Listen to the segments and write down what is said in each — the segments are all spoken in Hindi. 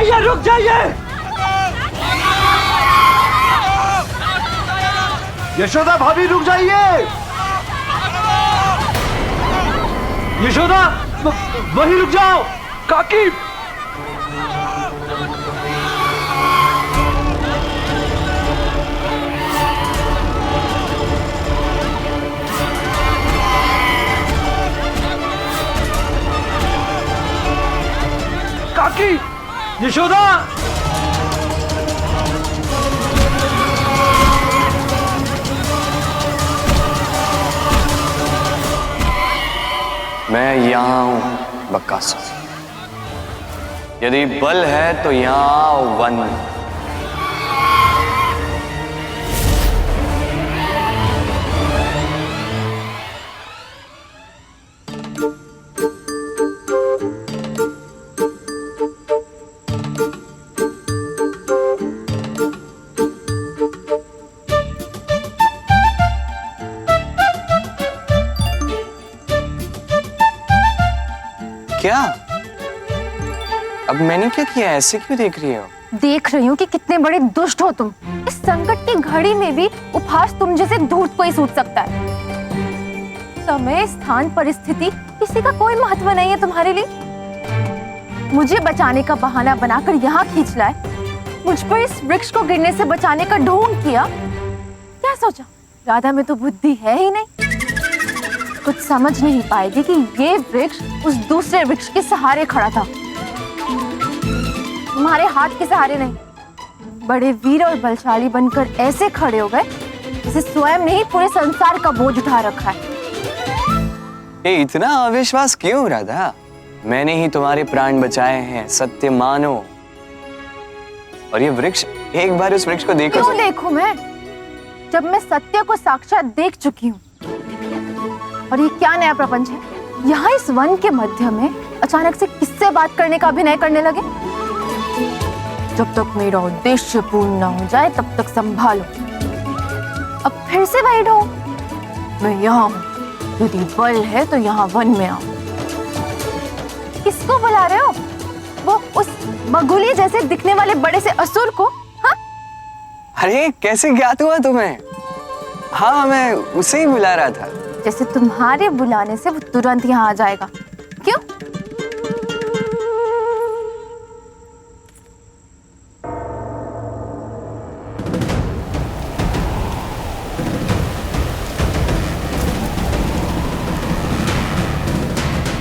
जाइए, रुक जाइए। यशोदा भाभी रुक जाइए। यशोदा वहीं रुक जाओ। काकी काकी, यशोदा। मैं यहाँ हूं बकासुर। यदि बल है तो यहाँ वन। क्या? अब मैंने क्या किया? ऐसे क्यों देख रही हो? देख रही हूँ कि कितने बड़े दुष्ट हो तुम। इस संकट की घड़ी में भी उपहास तुम जैसे धूर्त को ही सूझ सकता है। समय, स्थान, परिस्थिति किसी का कोई महत्व नहीं है तुम्हारे लिए। मुझे बचाने का बहाना बनाकर यहाँ खींच लाए, मुझ पर इस वृक्ष को गिरने से बचाने का ढोंग किया। क्या सोचा राधा में तो बुद्धि है ही नहीं। कुछ समझ नहीं पाएगी कि ये वृक्ष उस दूसरे वृक्ष के सहारे खड़ा था, तुम्हारे हाथ के सहारे नहीं। बड़े वीर और बलशाली बनकर ऐसे खड़े हो गए जैसे स्वयं ने ही पूरे संसार का बोझ उठा रखा है। ये इतना अविश्वास क्यों राधा? मैंने ही तुम्हारे प्राण बचाए हैं, सत्य मानो। और ये वृक्ष, एक बार उस वृक्ष को देखो। क्यों देखूं मैं, जब मैं सत्य को साक्षात देख चुकी हूँ। और ये क्या नया प्रपंच है? यहाँ इस वन के मध्य में अचानक से किससे बात करने का अभिनय करने लगे? जब तक मेरा उद्देश्य पूर्ण न हो जाए तब तक संभालो। अब फिर से वही ढो, मैं यहाँ हूँ, यदि बल है तो यहाँ वन में आओ। किसको बुला रहे हो? वो उस बगुली जैसे दिखने वाले बड़े से असुर को? हाँ? अरे कैसे ज्ञात हुआ तुम्हें? हाँ, मैं उसे ही बुला रहा था। जैसे तुम्हारे बुलाने से वो तुरंत यहाँ आ जाएगा। क्यों?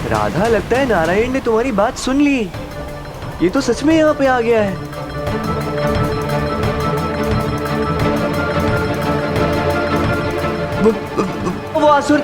राधा, लगता है नारायण ने तुम्हारी बात सुन ली। ये तो सच में यहाँ पे आ गया है। वो असुर।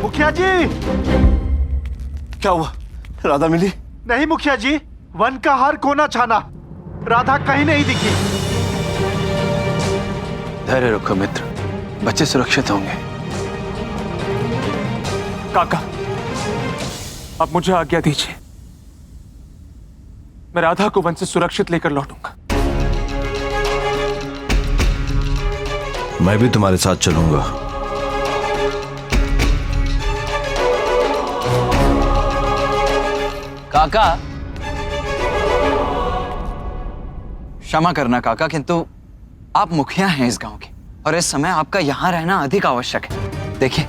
मुखिया जी, क्या हुआ? राधा मिली? नहीं मुखिया जी, वन का हर कोना छाना, राधा कहीं नहीं दिखी। धैर्य रखो मित्र, बच्चे सुरक्षित होंगे। काका, अब मुझे आज्ञा दीजिए, मैं राधा को वन से सुरक्षित लेकर लौटूंगा। मैं भी तुम्हारे साथ चलूंगा। काका, क्षमा करना काका, किंतु आप मुखिया हैं इस गांव के और इस समय आपका यहां रहना अधिक आवश्यक है। देखिए,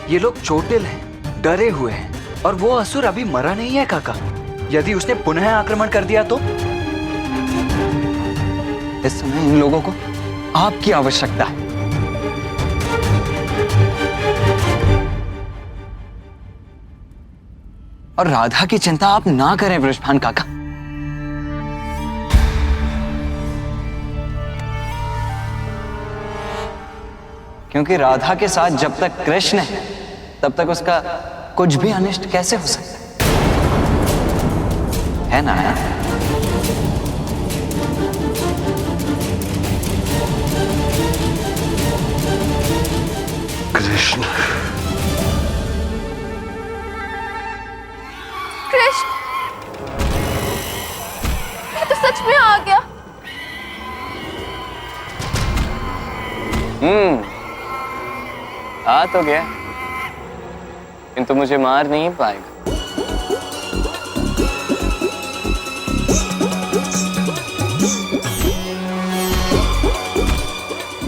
ये लोग चोटिल हैं, डरे हुए हैं, और वो असुर अभी मरा नहीं है काका। यदि उसने पुनः आक्रमण कर दिया तो? इस समय इन लोगों को आपकी आवश्यकता है। और राधा की चिंता आप ना करें वृषभान काका। क्योंकि राधा के साथ जब तक कृष्ण है तब तक उसका कुछ भी अनिष्ट कैसे हो सकता है ना? कृष्ण, कृष्ण, ये तो सच में आ गया। आ तो गया, किंतु मुझे मार नहीं पाएगा।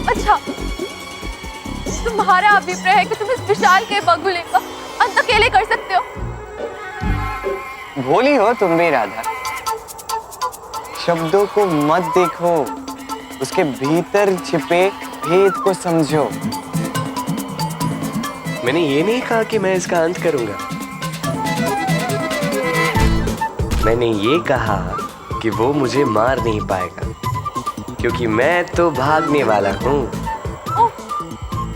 अच्छा, तुम्हारा अभिप्राय है कि तुम इस विशाल के बगुले का अंत अकेले कर सकते हो? भोली हो तुम भी राधा। शब्दों को मत देखो, उसके भीतर छिपे भेद को समझो। मैंने ये नहीं कहा कि मैं इसका अंत करूंगा। मैंने ये कहा कि वो मुझे मार नहीं पाएगा, क्योंकि मैं तो भागने वाला हूँ। ओह,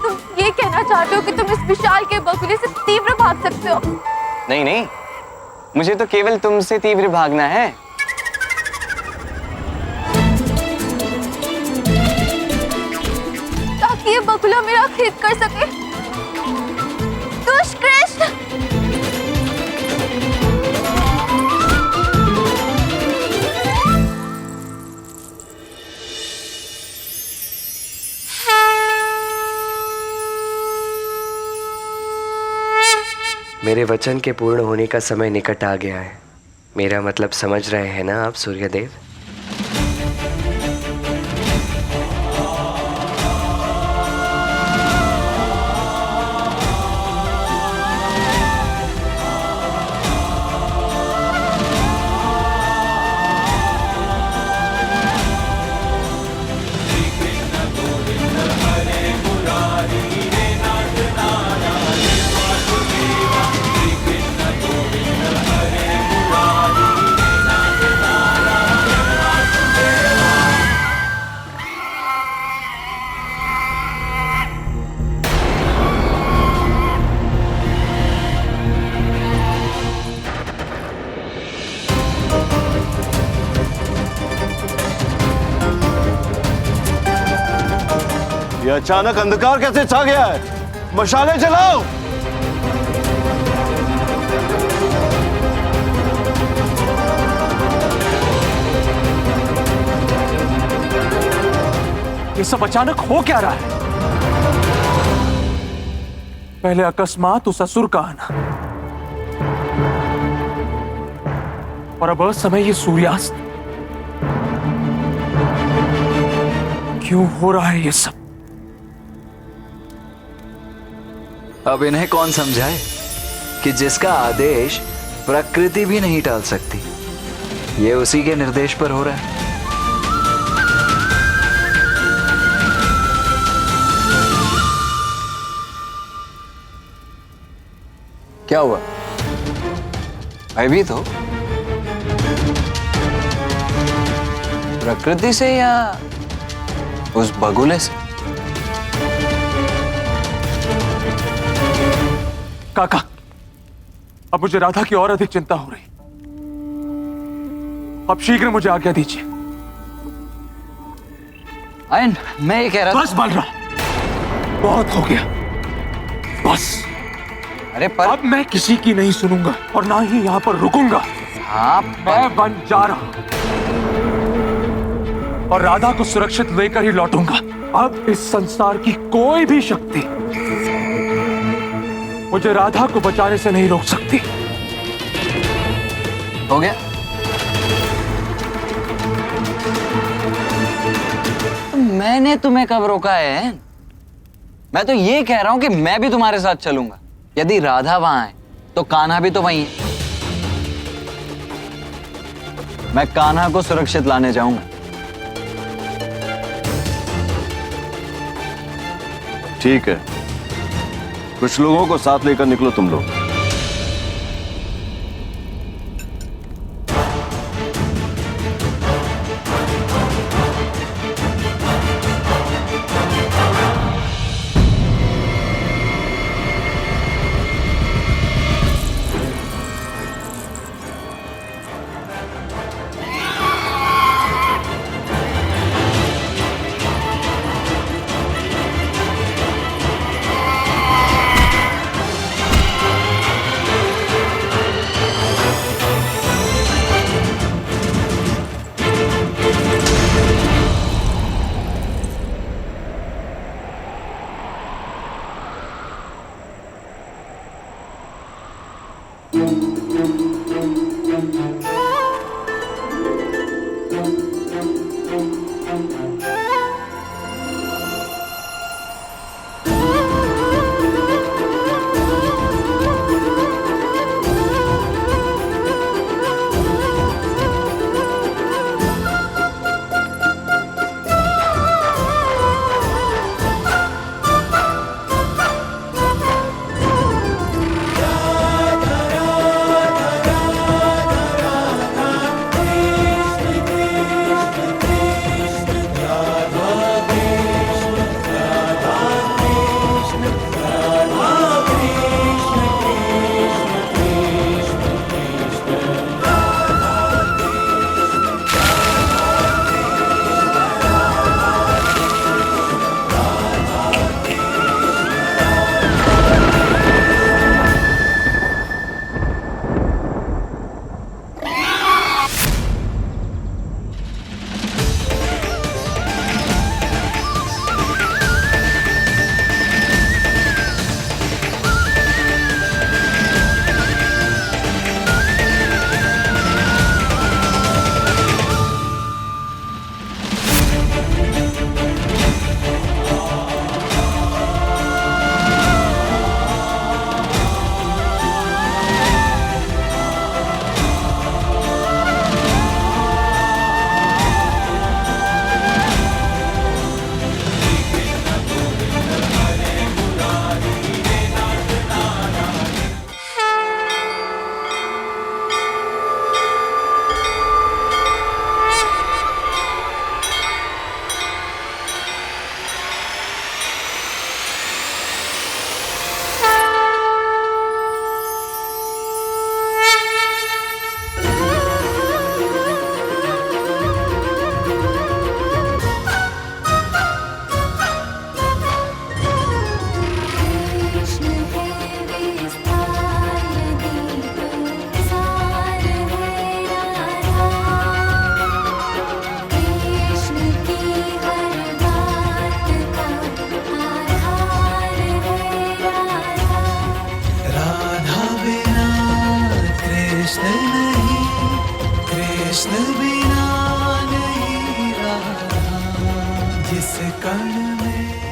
तुम ये कहना चाहते हो कि तुम इस विशाल के बगुले से तीव्र भाग सकते हो? नहीं नहीं, मुझे तो केवल तुमसे तीव्र भागना है। ताकि ये बगुला मेरा खेद कर सके। दुष्ट कृष्ण! मेरे वचन के पूर्ण होने का समय निकट आ गया है। मेरा मतलब समझ रहे हैं ना आप सूर्यदेव? ये अचानक अंधकार कैसे छा गया है? मशाले जलाओ। ये सब अचानक हो क्या रहा है? पहले अकस्मात उस असुर का आना, और अब असमय ये सूर्यास्त। क्यों हो रहा है ये सब? अब इन्हें कौन समझाए कि जिसका आदेश प्रकृति भी नहीं टाल सकती, ये उसी के निर्देश पर हो रहा है। क्या हुआ? भयभीत हो? प्रकृति से या उस बगुले से? काका, अब मुझे राधा की और अधिक चिंता हो रही। अब शीघ्र मुझे आज्ञा दीजिए। आयन, मैं ये कह रहा था। बस बलराम, बहुत हो गया, बस। अरे पर अब मैं किसी की नहीं सुनूंगा और ना ही यहां पर रुकूंगा। हाँ, मैं वन जा रहा हूं और राधा को सुरक्षित लेकर ही लौटूंगा। अब इस संसार की कोई भी शक्ति मुझे राधा को बचाने से नहीं रोक सकती। हो गया? तो मैंने तुम्हें कब रोका है? मैं तो ये कह रहा हूं कि मैं भी तुम्हारे साथ चलूंगा। यदि राधा वहां है तो कान्हा भी तो वहीं है। मैं कान्हा को सुरक्षित लाने जाऊंगा। ठीक है, कुछ लोगों को साथ लेकर निकलो तुम लोग।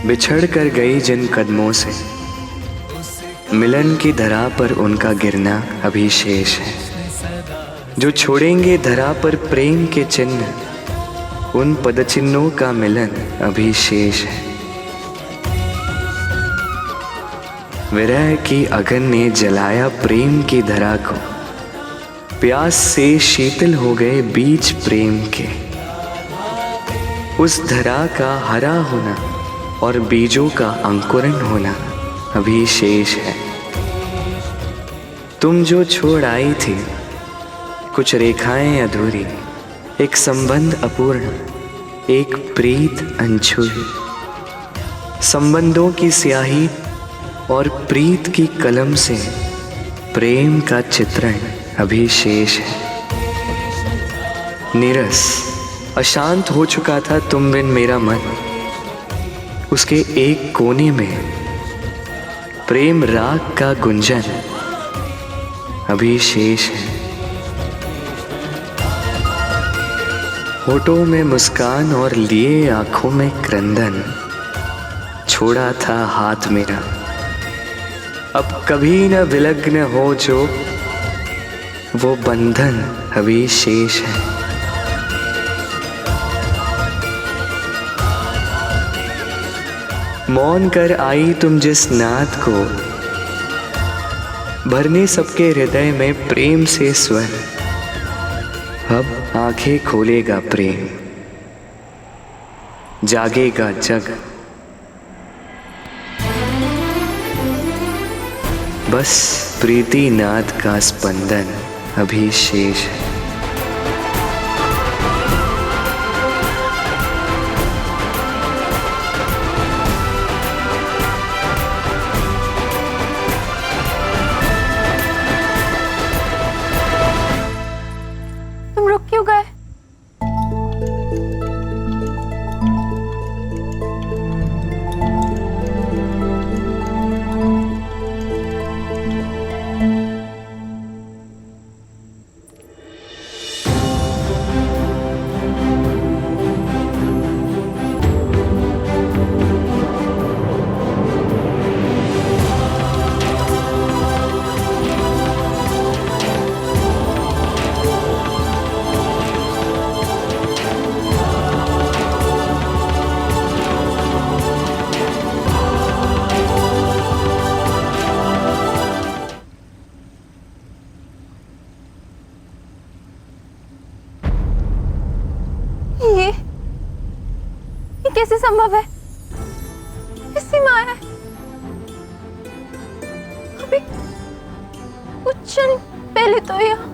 बिछड़ कर गई जिन कदमों से, मिलन की धरा पर उनका गिरना अभी शेष है। जो छोड़ेंगे धरा पर प्रेम के चिन्ह, उन पदचिन्हों का मिलन अभी शेष है। विरह की अगन ने जलाया प्रेम की धरा को, प्यास से शीतल हो गए बीज प्रेम के। उस धरा का हरा होना और बीजों का अंकुरण होना अभी शेष है। तुम जो छोड़ आई थी, कुछ रेखाएं अधूरी, एक संबंध अपूर्ण, एक प्रीत अनछुई। संबंधों की स्याही और प्रीत की कलम से प्रेम का चित्रण अभी शेष है। नीरस अशांत हो चुका था तुम बिन मेरा मन, उसके एक कोने में प्रेम राग का गुंजन अभी शेष है। होठों में मुस्कान और लिए आंखों में क्रंदन, छोड़ा था हाथ मेरा, अब कभी न विलग्न हो जो वो बंधन अभी शेष है। मौन कर आई तुम जिस नाद को, भरने सबके हृदय में प्रेम से स्वर। अब आंखें खोलेगा प्रेम, जागेगा जग। बस प्रीति नाद का स्पंदन अभी शेष है। तुम रुक क्यों गए? ये कैसे संभव है? कैसी माँ है? अभी कुछ क्षण पहले तो यह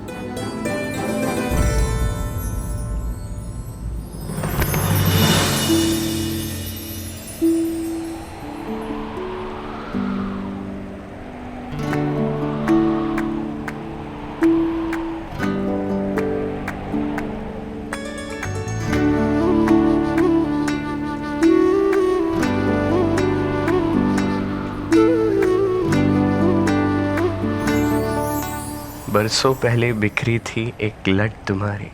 बरसों पहले बिखरी थी एक लट तुम्हारी,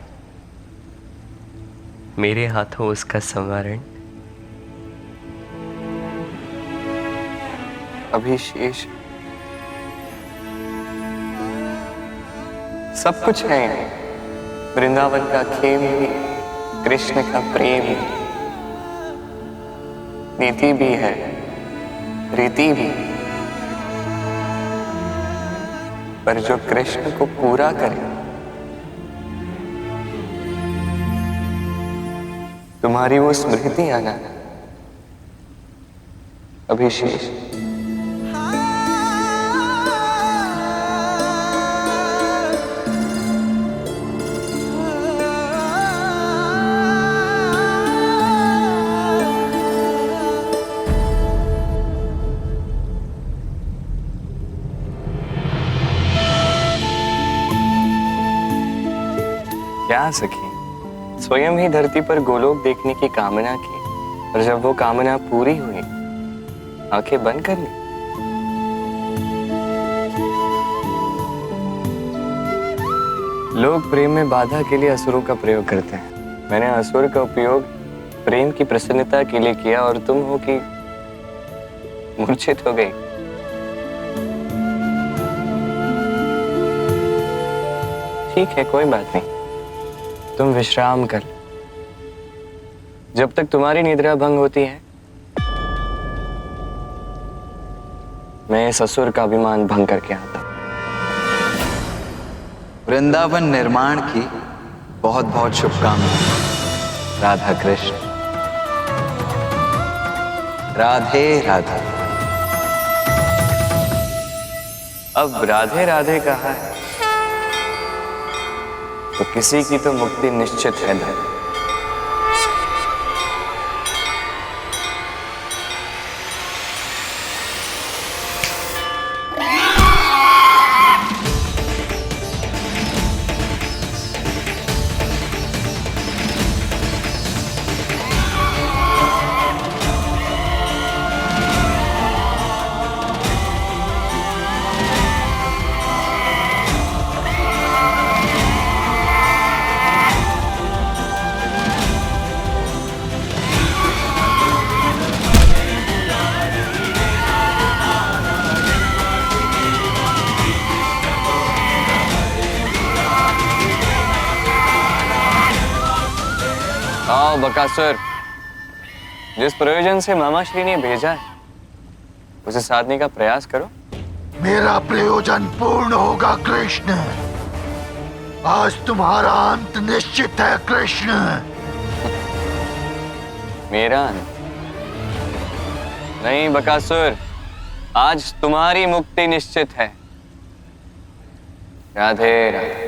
मेरे हाथों उसका संवारण अभी शेष। सब कुछ है यहाँ। वृंदावन का खेम भी, कृष्ण का प्रेम भी, नीति भी है, रीति भी। पर जो कृष्ण को पूरा करे, तुम्हारी वो स्मृति आना अभी शेष। क्या सखी, स्वयं ही धरती पर गोलोक देखने की कामना की, और जब वो कामना पूरी हुई, आंखें बंद कर ली। लोग प्रेम में बाधा के लिए असुरों का प्रयोग करते हैं। मैंने असुर का उपयोग प्रेम की प्रसन्नता के लिए किया, और तुम हो कि मूर्छित हो गई। ठीक है, कोई बात नहीं, तुम विश्राम कर। जब तक तुम्हारी निद्रा भंग होती है, मैं इस असुर का अभिमान भंग करके आता। वृंदावन निर्माण की बहुत बहुत शुभकामनाएं। राधा कृष्ण। राधे राधे। अब राधे राधे कहा है तो किसी की तो मुक्ति निश्चित है। धन आओ बकासुर, जिस प्रयोजन से मामाश्री ने भेजा है उसे साधने का प्रयास करो। मेरा प्रयोजन पूर्ण होगा कृष्ण। आज तुम्हारा अंत निश्चित है कृष्ण। मेरा अंत नहीं बकासुर, आज तुम्हारी मुक्ति निश्चित है। राधे राधे।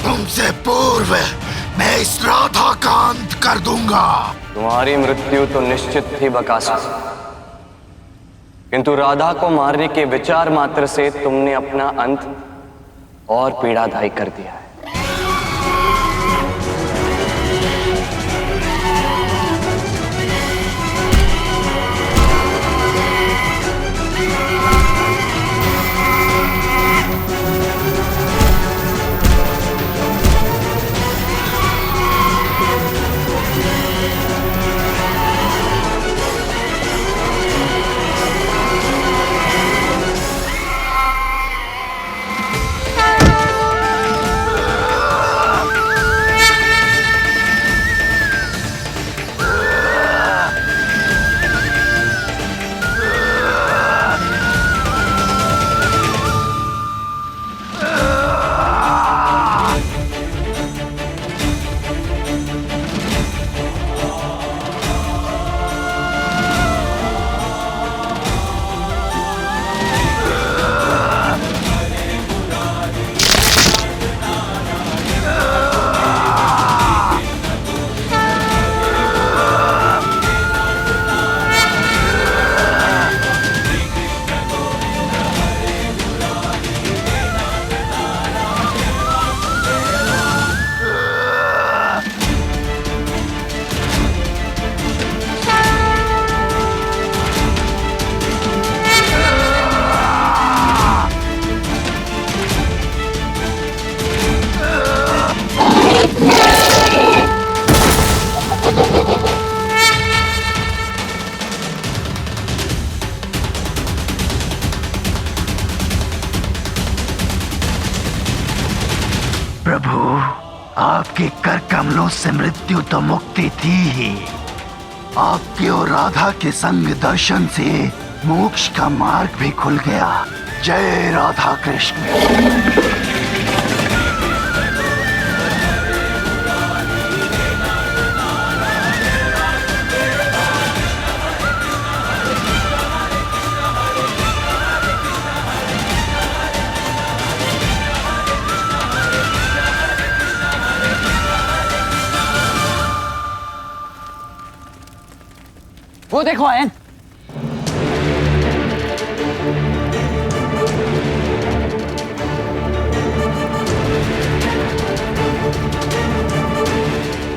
तुमसे पूर्व मैं इस राधा का अंत कर दूंगा। तुम्हारी मृत्यु तो निश्चित थी बकासुर, किंतु राधा को मारने के विचार मात्र से तुमने अपना अंत और पीड़ादायी कर दिया है। प्रभु, आपके कर कमलों से मृत्यु तो मुक्ति थी ही, आपके और राधा के संग दर्शन से मोक्ष का मार्ग भी खुल गया। जय राधा कृष्ण। वो देखो आयन।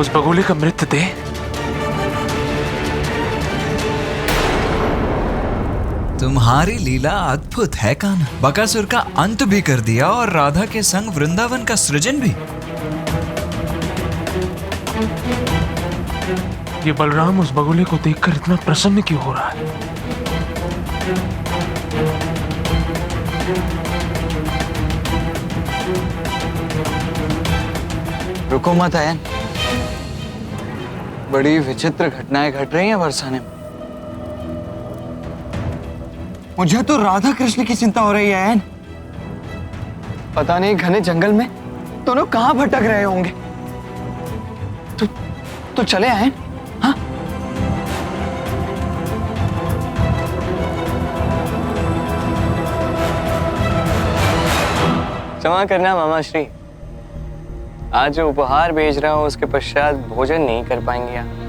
उस बगुले का मृत दे तुम्हारी लीला अद्भुत है कान्हा। बकासुर का अंत भी कर दिया और राधा के संग वृंदावन का सृजन भी। ये बलराम उस बगुले को देखकर इतना प्रसन्न क्यों हो रहा है? रुको मत आयन, बड़ी विचित्र घटनाएं घट रही हैं बरसाने में। मुझे तो राधा कृष्ण की चिंता हो रही है आयन। पता नहीं घने जंगल में दोनों कहां भटक रहे होंगे। तो चले आयन। हाँ, क्षमा करना मामा श्री, आज जो उपहार भेज रहा हूं उसके पश्चात भोजन नहीं कर पाएंगे आप।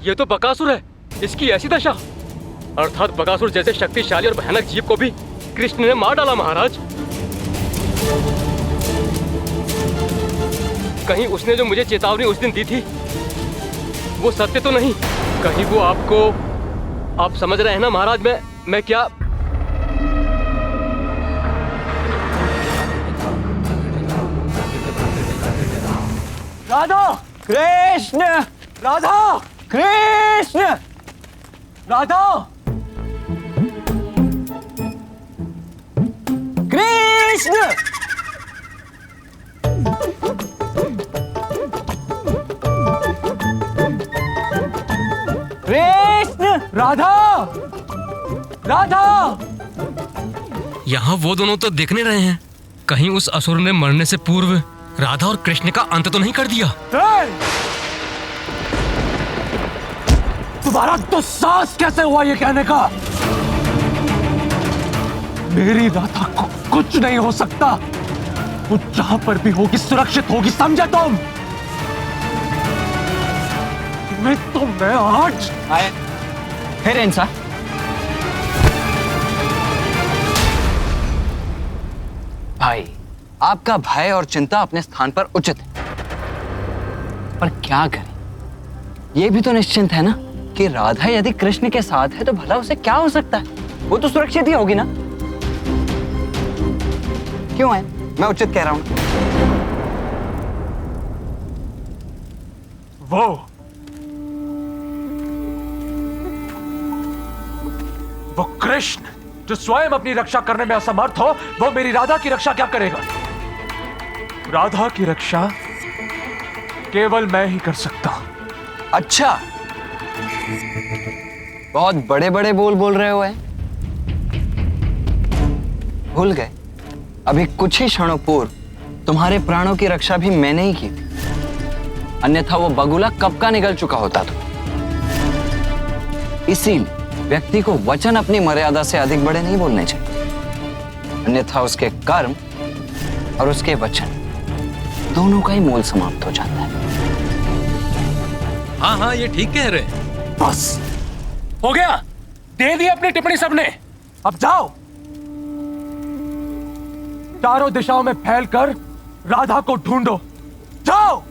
ये तो बकासुर है, इसकी ऐसी दशा। अर्थात बकासुर जैसे शक्तिशाली और भयानक जीव को भी कृष्ण ने मार डाला महाराज। कहीं उसने जो मुझे चेतावनी उस दिन दी थी वो सत्य तो नहीं? कहीं वो आप समझ रहे हैं ना महाराज, मैं क्या? राधा कृष्ण, राधा कृष्ण, राधा कृष्ण, कृष्ण, राधा राधा। यहाँ वो दोनों तो देखने रहे हैं, कहीं उस असुर ने मरने से पूर्व राधा और कृष्ण का अंत तो नहीं कर दिया? तुम्हारा तो साहस कैसे हुआ ये कहने का? मेरी राधा को कुछ नहीं हो सकता। वो जहां पर भी होगी सुरक्षित होगी, समझे तुम? मैं आज आए फिर इंसान। भाई, आपका भय और चिंता अपने स्थान पर उचित है, पर क्या करें? यह भी तो निश्चिंत है ना कि राधा यदि कृष्ण के साथ है तो भला उसे क्या हो सकता है? वो तो सुरक्षित ही होगी ना। क्यों है? मैं उचित कह रहा हूं। वो कृष्ण जो स्वयं अपनी रक्षा करने में असमर्थ हो, वो मेरी राधा की रक्षा क्या करेगा? राधा की रक्षा केवल मैं ही कर सकता हूं। अच्छा, बहुत बड़े बड़े बोल रहे हो हैं। भूल गए अभी कुछ ही क्षणों पूर्व तुम्हारे प्राणों की रक्षा भी मैंने ही की थी, अन्यथा वो बगुला कब का निकल चुका होता था। इसीलिए व्यक्ति को वचन अपनी मर्यादा से अधिक बड़े नहीं बोलने चाहिए, अन्यथा उसके कर्म और उसके वचन दोनों का ही मोल समाप्त हो जाता है। हाँ, ये ठीक कह रहे हैं। बस हो गया, दे दी अपनी टिप्पणी सबने। अब जाओ, चारों दिशाओं में फैलकर राधा को ढूंढो। जाओ।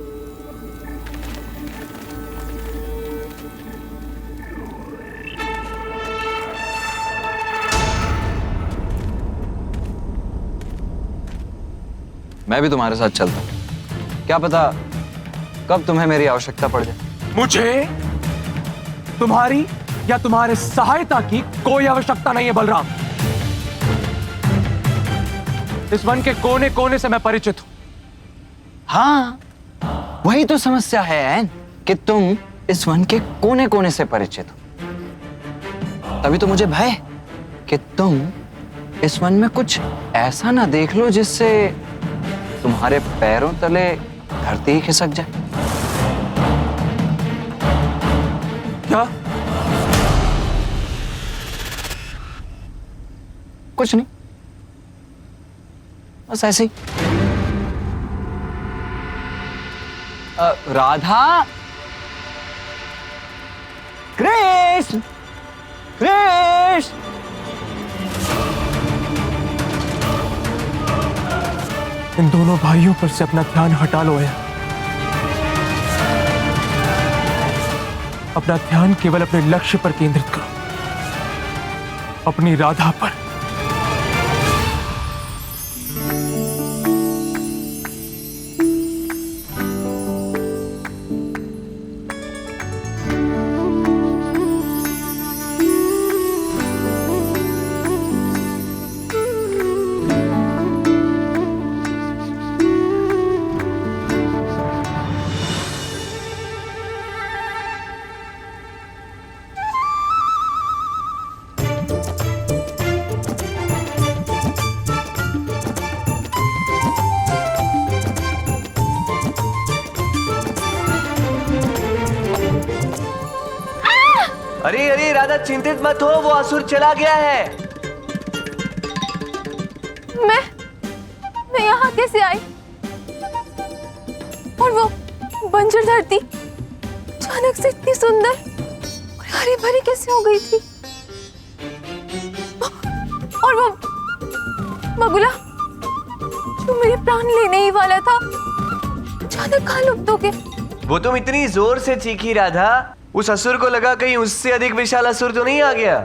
मैं भी तुम्हारे साथ चलता हूं। क्या पता कब तुम्हें मेरी आवश्यकता पड़ जाए। मुझे तुम्हारी या तुम्हारे सहायता की कोई आवश्यकता नहीं है बलराम। इस वन के कोने कोने से मैं परिचित हूं। हाँ, वही तो समस्या है ऐन, कि तुम इस वन के कोने कोने से परिचित हो। तभी तो मुझे भय कि तुम इस वन में कुछ ऐसा ना देख लो जिससे तुम्हारे पैरों तले धरती ही खिसक जाए। क्या? कुछ नहीं, बस ऐसे ही। राधा कृष्ण कृष्ण इन दोनों भाइयों पर से अपना ध्यान हटा लो है। अपना ध्यान केवल अपने लक्ष्य पर केंद्रित करो, अपनी राधा पर। अरे अरे राधा, चिंतित मत हो, वो असुर चला गया है। मैं यहाँ कैसे आई? और वो बंजर धरती अचानक से इतनी सुंदर और हरी भरी कैसे हो गई थी? और वो बगुला जो मेरे प्राण लेने ही वाला था, अचानक कहाँ लुप्त हो गया? वो तुम इतनी जोर से चीखी राधा, उस असुर को लगा कहीं उससे अधिक विशाल असुर तो नहीं आ गया।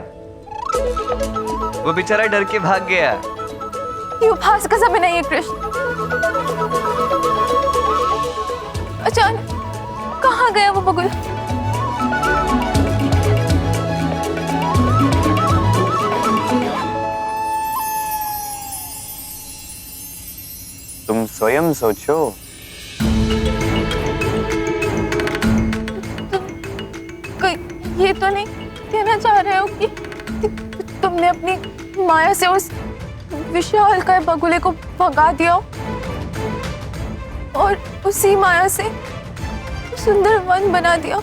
वो बेचारा डर के भाग गया। ये उपहास का समय नहीं है कृष्ण। अचानक कहाँ गया वो बगुला? तुम स्वयं सोचो। ये तो नहीं कहना चाह रहे हो कि तुमने अपनी माया से उस विशाल काय बगुले को भगा दिया और उसी माया से सुंदर वन बना दिया?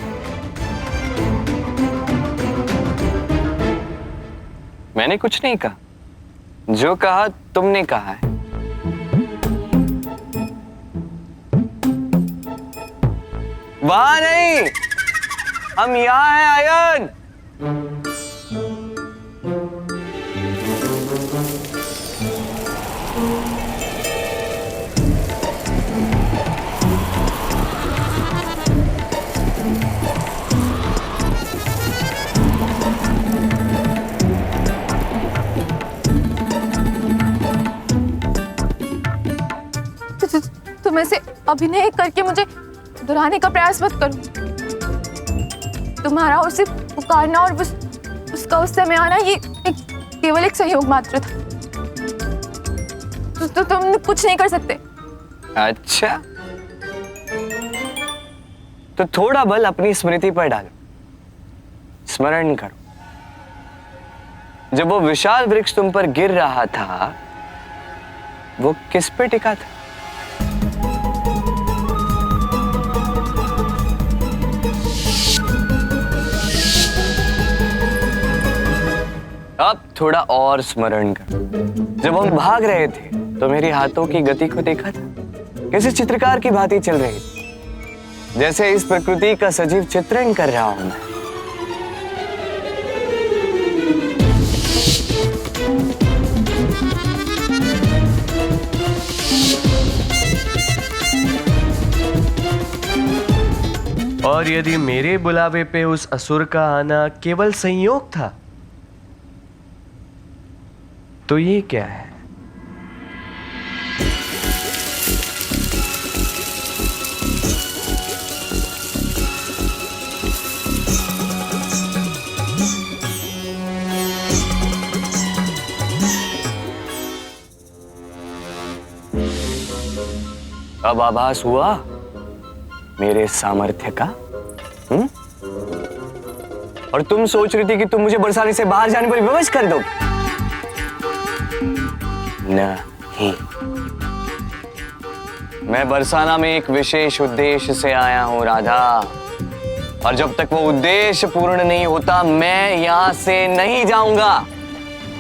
मैंने कुछ नहीं कहा, जो कहा तुमने कहा है। वहां नहीं, हम यहाँ हैं आयन। तुम ऐसे अभिनय करके मुझे डराने का प्रयास मत करो। तुम्हारा उसे पुकारना और उसका उस समय आना ये केवल एक सहयोग मात्र था। तो तुम कुछ नहीं कर सकते। अच्छा, तो थोड़ा बल अपनी स्मृति पर डालो, स्मरण करो। जब वो विशाल वृक्ष तुम पर गिर रहा था, वो किस पे टिका था? अब थोड़ा और स्मरण करो। जब हम भाग रहे थे तो मेरे हाथों की गति को देखा था, किसी चित्रकार की भांति चल रही थी, जैसे इस प्रकृति का सजीव चित्रण कर रहा हूं मैं। और यदि मेरे बुलावे पे उस असुर का आना केवल संयोग था, तो ये क्या है? अब आभास हुआ मेरे सामर्थ्य का? और तुम सोच रही थी कि तुम मुझे बरसाने से बाहर जाने पर विवश कर दोगे? नहीं, मैं बरसाना में एक विशेष उद्देश्य से आया हूं राधा, और जब तक वो उद्देश्य पूर्ण नहीं होता मैं यहां से नहीं जाऊंगा।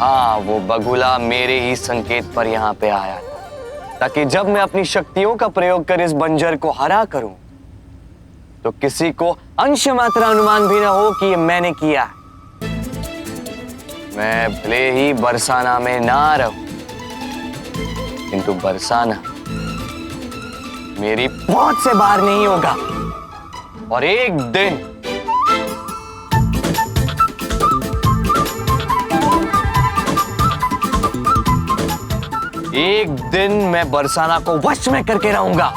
हाँ, वो बगुला मेरे ही संकेत पर यहां पे आया था, ताकि जब मैं अपनी शक्तियों का प्रयोग कर इस बंजर को हरा करूं तो किसी को अंश मात्र अनुमान भी ना हो कि ये मैंने किया। मैं भले ही बरसाना में ना रहूं, किंतु बरसाना मेरी पहुंच से बाहर नहीं होगा। और एक दिन मैं बरसाना को वश में करके रहूंगा।